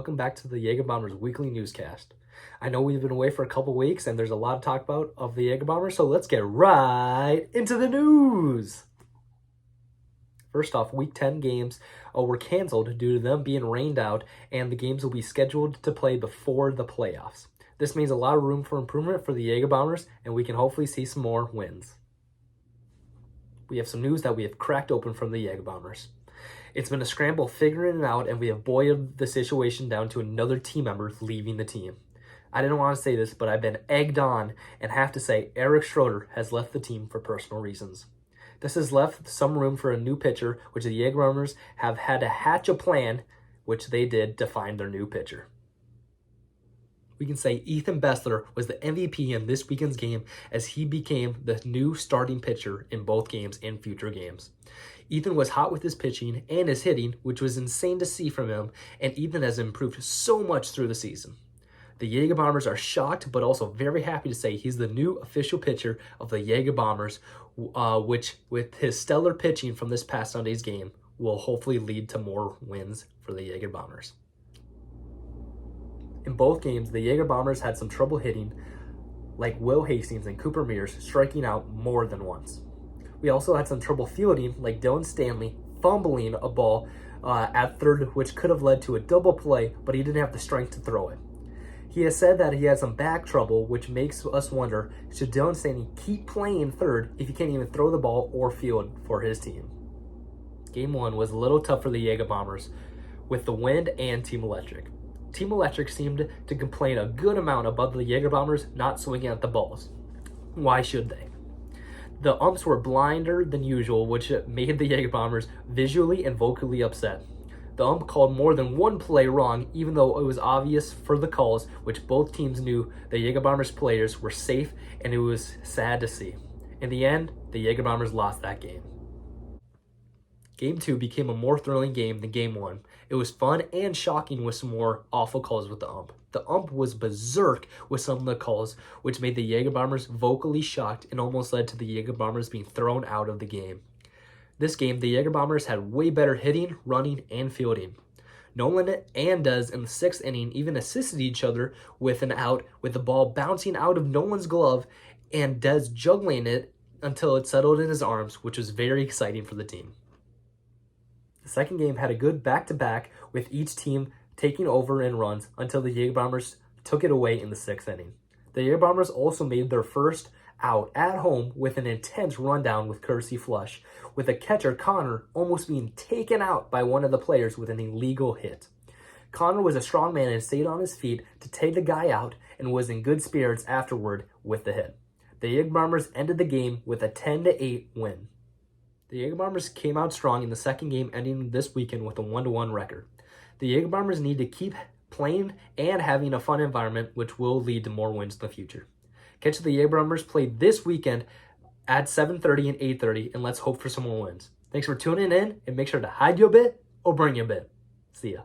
welcome back to the Yager Bombers weekly newscast. I know we've been away for a couple weeks and there's a lot to talk about of the Yager Bombers, so let's get right into the news. First off, Week 10 games were canceled due to them being rained out, and the games will be scheduled to play before the playoffs. This means a lot of room for improvement for the Yager Bombers, and we can hopefully see some more wins. We have some news that we have cracked open from the Yager Bombers. It's been a scramble figuring it out, and we have boiled the situation down to another team member leaving the team. I didn't want to say this, but I've been egged on and have to say Eric Schroeder has left the team for personal reasons. This has left some room for a new pitcher, which the Yager Bombers have had to hatch a plan, which they did to find their new pitcher. We can say Ethan Bessler was the MVP in this weekend's game as he became the new starting pitcher in both games and future games. Ethan was hot with his pitching and his hitting, which was insane to see from him, and Ethan has improved so much through the season. The Yager Bombers are shocked, but also very happy to say he's the new official pitcher of the Yager Bombers, which, with his stellar pitching from this past Sunday's game, will hopefully lead to more wins for the Yager Bombers. In both games, the Yager Bombers had some trouble hitting, like Will Hastings and Cooper Mears striking out more than once. We also had some trouble fielding, like Dylan Stanley fumbling a ball at third, which could have led to a double play, but he didn't have the strength to throw it. He has said that he had some back trouble, which makes us wonder, should Dylan Stanley keep playing third if he can't even throw the ball or field for his team? Game 1 was a little tough for the Yager Bombers with the wind and Team Electric. Team Electric seemed to complain a good amount about the Yager Bombers not swinging at the balls. Why should they? The umps were blinder than usual, which made the Yager Bombers visually and vocally upset. The ump called more than one play wrong, even though it was obvious for the calls, which both teams knew the Yager Bombers players were safe, and it was sad to see. In the end, the Yager Bombers lost that game. Game 2 became a more thrilling game than Game 1. It was fun and shocking with some more awful calls with the ump. The ump was berserk with some of the calls, which made the Yager Bombers vocally shocked and almost led to the Yager Bombers being thrown out of the game. This game, the Yager Bombers had way better hitting, running, and fielding. Nolan and Dez in the 6th inning even assisted each other with an out, with the ball bouncing out of Nolan's glove and Dez juggling it until it settled in his arms, which was very exciting for the team. The second game had a good back-to-back with each team taking over in runs until the Yager Bombers took it away in the 6th inning. The Yager Bombers also made their first out at home with an intense rundown with courtesy flush, with a catcher, Connor, almost being taken out by one of the players with an illegal hit. Connor was a strong man and stayed on his feet to take the guy out and was in good spirits afterward with the hit. The Yager Bombers ended the game with a 10-8 win. The Yager Bombers came out strong in the second game, ending this weekend with a 1-1 record. The Yager Bombers need to keep playing and having a fun environment, which will lead to more wins in the future. Catch the Yager Bombers play this weekend at 7:30 and 8:30, and let's hope for some more wins. Thanks for tuning in, and make sure to hide your bit or bring your bit. See ya.